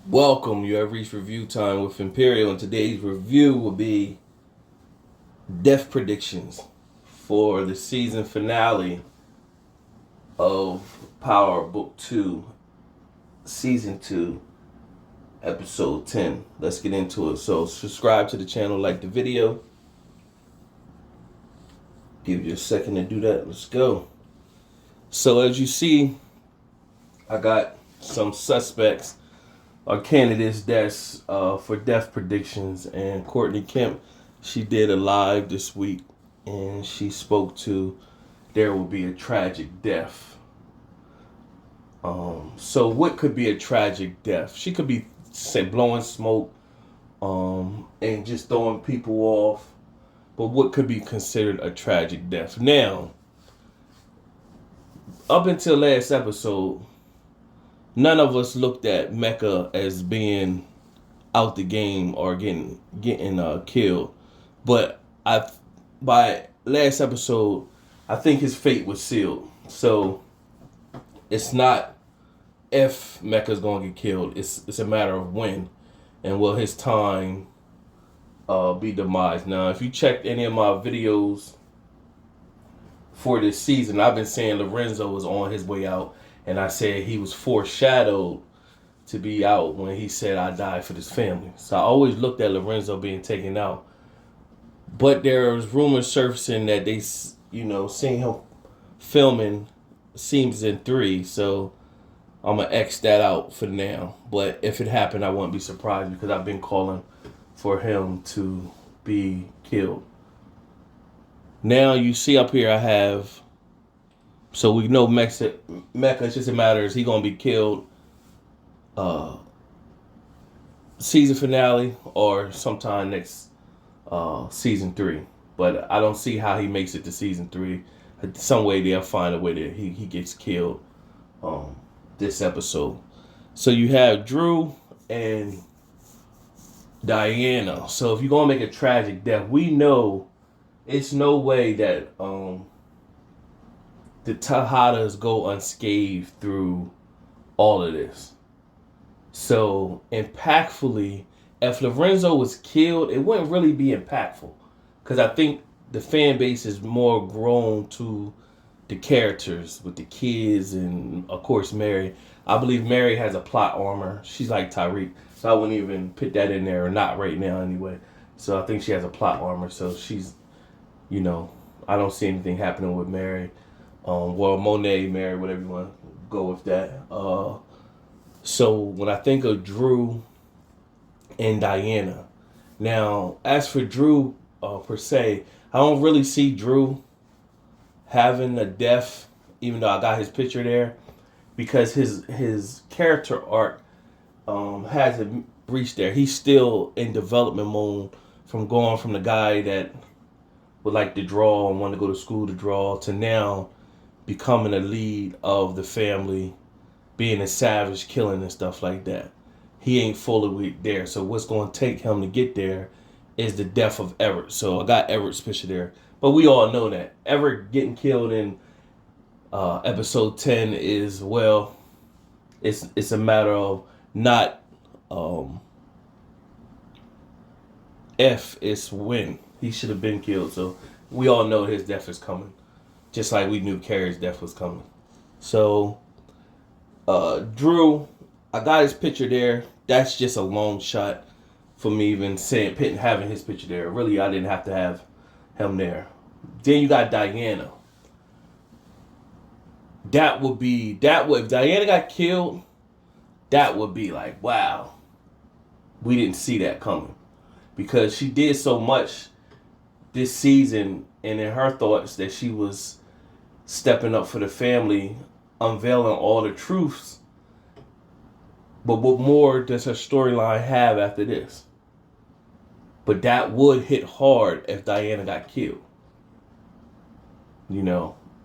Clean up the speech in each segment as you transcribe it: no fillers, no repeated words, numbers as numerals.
Welcome, you have reached review time with Imperial, and today's review will be death predictions for the season finale of Power Book 2, Season 2, Episode 10. Let's get into it. So, subscribe to the channel, like the video. Give you a second to do that. Let's go. So, as you see, I got some suspects or candidates that's for death predictions, and Courtney Kemp, she did a live this week and she spoke to there will be a tragic death. So what could be a tragic death? She could be say blowing smoke and just throwing people off, but what could be considered a tragic death? Now, up until last episode, none of us looked at Mecca as being out the game or getting killed. But by last episode, I think his fate was sealed. So it's not if Mecca's gonna get killed. It's a matter of when, and will his time be demised. Now, if you checked any of my videos for this season, I've been saying Lorenzo was on his way out, and I said he was foreshadowed to be out when he said I died for this family. So I always looked at Lorenzo being taken out. But there's rumors surfacing that they, seen him filming season 3. So I'm going to X that out for now. But if it happened, I wouldn't be surprised because I've been calling for him to be killed. Now you see up here I have, so we know Mecca, it's just a matter, is he going to be killed season finale or sometime next season 3. But I don't see how he makes it to season 3. Some way they'll find a way that he gets killed this episode. So you have Drew and Diana. So if you're going to make a tragic death, we know it's no way that the Tejadas go unscathed through all of this. So impactfully, if Lorenzo was killed, it wouldn't really be impactful because I think the fan base is more grown to the characters with the kids and of course Mary. I believe Mary has a plot armor. She's like Tyreek, so I wouldn't even put that in there, or not right now anyway. So I think she has a plot armor. So she's, I don't see anything happening with Mary. Well, Monet, Mary, whatever you want to go with that. So when I think of Drew and Diana, now as for Drew per se, I don't really see Drew having a death, even though I got his picture there, because his character arc hasn't reached there. He's still in development mode from going from the guy that would like to draw and want to go to school to draw to now becoming a lead of the family, being a savage, killing and stuff like that. He ain't fully there. So what's going to take him to get there is the death of Everett. So I got Everett's picture there. But we all know that Everett getting killed in episode 10 is, well, it's a matter of not if, it's when. He should have been killed. So we all know his death is coming. Just like we knew Carrie's death was coming. So Drew, I got his picture there. That's just a long shot for me even having his picture there. Really, I didn't have to have him there. Then you got Diana. If Diana got killed, that would be like, wow, we didn't see that coming. Because she did so much this season, and in her thoughts that she was stepping up for the family, unveiling all the truths. But what more does her storyline have after this? But that would hit hard if Diana got killed.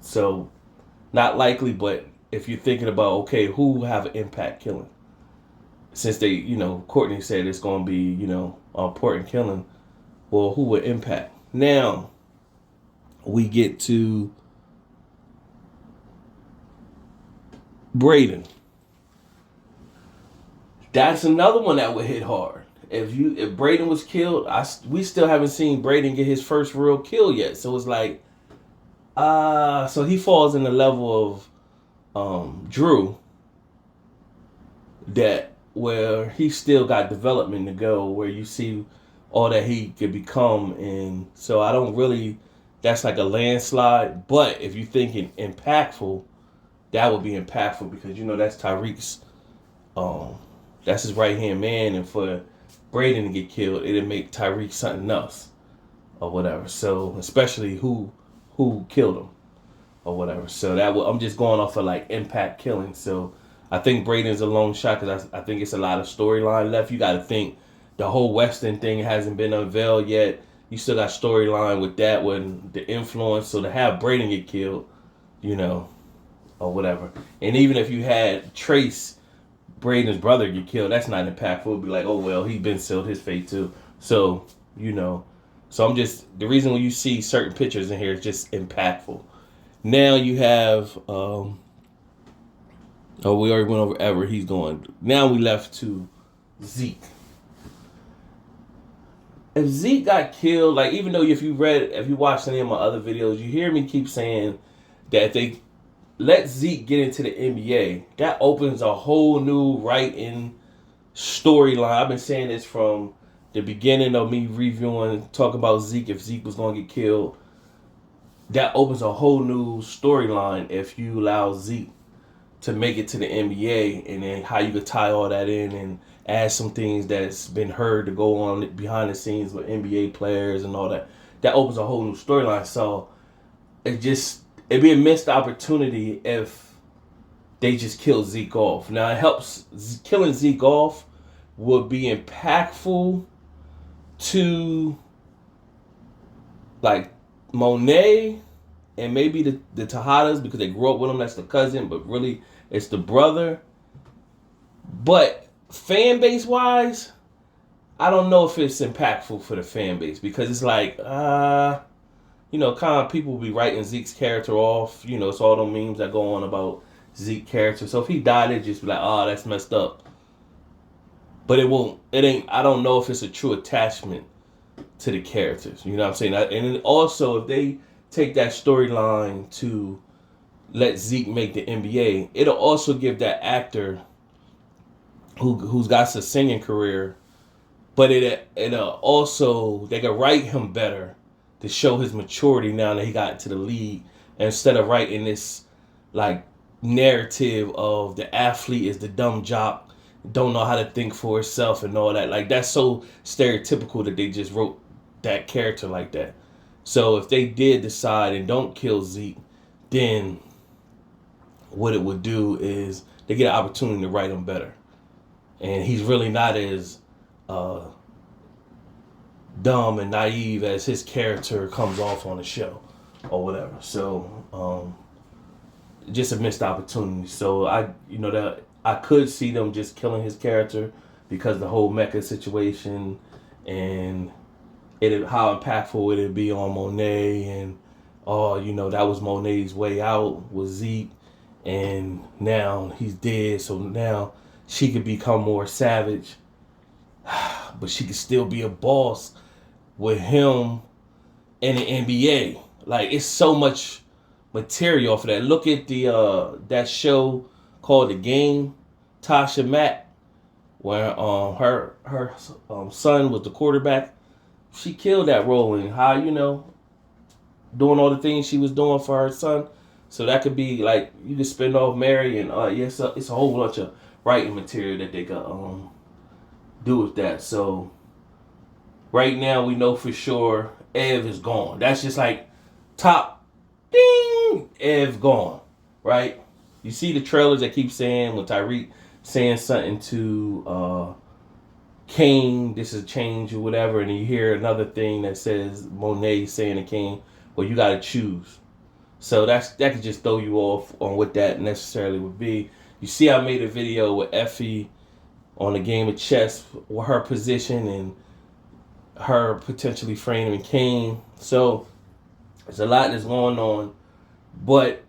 So not likely, but if you're thinking about, okay, who will have an impact killing? Since they, Courtney said it's going to be, important killing, well, who would impact? Now, we get to Brayden. That's another one that would hit hard. If Braden was killed, we still haven't seen Braden get his first real kill yet. So it's like, so he falls in the level of Drew, that where he still got development to go, where you see all that he could become. And so I don't really, that's like a landslide. But if you're thinking impactful, that would be impactful, because that's Tariq's, that's his right hand man, and for Braden to get killed, it'd make Tariq something else or whatever. So especially who killed him or whatever. So I'm just going off of like impact killing. So I think Braden's a long shot, because I think it's a lot of storyline left. You got to think the whole Western thing hasn't been unveiled yet. You still got storyline with that, when the influence. So to have Braden get killed, or whatever. And even if you had Trace, Braden's brother, get killed, that's not impactful. It'd be like, oh well, he's been sealed his fate too. So so I'm just, the reason when you see certain pictures in here is just impactful. Now you have we already went over Ever. He's going. Now we left to Zeke. If Zeke got killed, like, even though if you watched any of my other videos, you hear me keep saying that if they let Zeke get into the NBA, that opens a whole new writing storyline. I've been saying this from the beginning of me reviewing, talking about Zeke, if Zeke was going to get killed. That opens a whole new storyline if you allow Zeke to make it to the NBA, and then how you could tie all that in and add some things that's been heard to go on behind the scenes with NBA players and all that. That opens a whole new storyline. So it'd be a missed opportunity if they just kill Zeke off. Now it helps, killing Zeke off would be impactful to like Monet and maybe the Tejadas, because they grew up with him. That's the cousin, but really it's the brother. But fan base wise, I don't know if it's impactful for the fan base, because it's like, kind of people be writing Zeke's character off. It's all them memes that go on about Zeke character. So if he died, it'd just be like, oh, that's messed up. But I don't know if it's a true attachment to the characters. You know what I'm saying? And then also, if they take that storyline to let Zeke make the NBA, it'll also give that actor who's got a singing career, but it'll also, they can write him better to show his maturity now that he got into the league, instead of writing this like narrative of the athlete is the dumb jock, don't know how to think for himself and all that. Like, that's so stereotypical that they just wrote that character like that. So if they did decide and don't kill Zeke, then what it would do is they get an opportunity to write him better. And he's really not as dumb and naive as his character comes off on the show or whatever. So just a missed opportunity. So I could see them just killing his character, because the whole Mecca situation and how impactful it'd be on Monet, and that was Monet's way out with Zeke, and now he's dead, so now she could become more savage, but she could still be a boss with him in the NBA. Like, it's so much material for that. Look at that show called The Game, Tasha Mack, where her son was the quarterback. She killed that role, and how, doing all the things she was doing for her son. So that could be like, you could spin off Mary, and it's a whole bunch of writing material that they could do with that. So right now we know for sure Ev is gone. That's just like top ding, Ev gone, right? You see the trailers that keep saying, with Tariq saying something to Kane, this is change or whatever, and you hear another thing that says Monet saying to Kane, well, you got to choose. So that could just throw you off on what that necessarily would be. You see, I made a video with Effie on a game of chess with her position and her potentially framing Kane. So there's a lot that's going on, but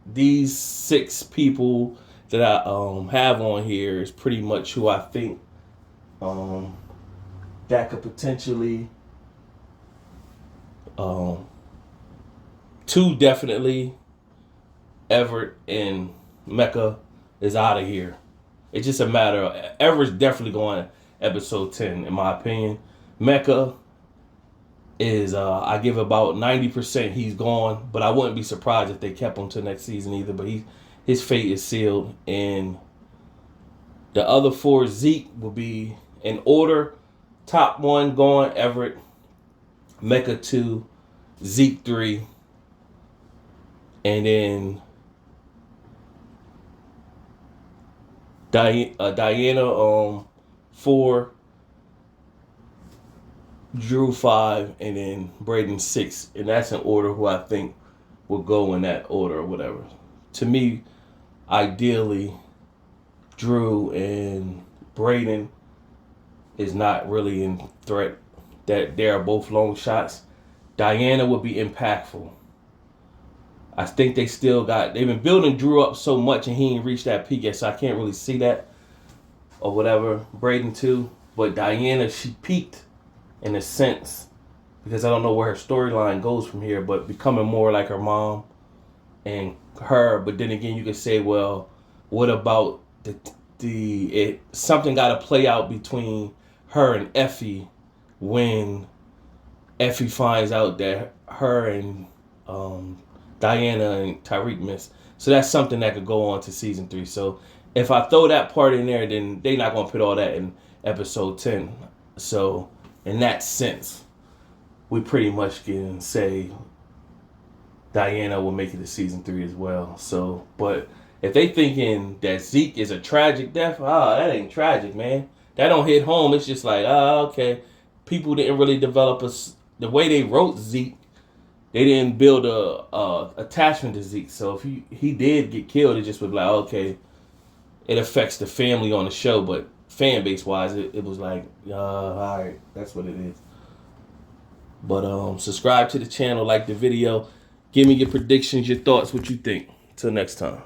these 6 people that I have on here is pretty much who I think that could potentially two definitely. Everett and Mecca is out of here. It's just a matter of Everett's definitely going episode 10 in my opinion. Mecca is I give about 90% he's gone, but I wouldn't be surprised if they kept him till next season either. But his fate is sealed, and the other four Zeke will be in order. Top one going Everett, Mecca 2, Zeke 3, and then Diana 4, Drew 5, and then Braden 6, and that's in order who I think will go in that order or whatever. To me, ideally, Drew and Braden is not really in threat. That they are both long shots. Diana would be impactful. I think they've been building Drew up so much and he ain't reached that peak yet, so I can't really see that or whatever. Braden too. But Diana, she peaked in a sense because I don't know where her storyline goes from here, but becoming more like her mom and her. But then again, you could say, well, what about something got to play out between her and Effie when Effie finds out that her and Diana and Tyreek missed. So that's something that could go on to season 3. So if I throw that part in there, then they're not going to put all that in episode 10. So in that sense, we pretty much can say Diana will make it to season 3 as well. So, but if they thinking that Zeke is a tragic death, that ain't tragic, man. That don't hit home. It's just like, okay. People didn't really develop the way they wrote Zeke. They didn't build a attachment to Zeke. So if he did get killed, it just was like, okay, it affects the family on the show, but fan base wise, it was like, all right, that's what it is. But subscribe to the channel, like the video, give me your predictions, your thoughts, what you think. Till next time.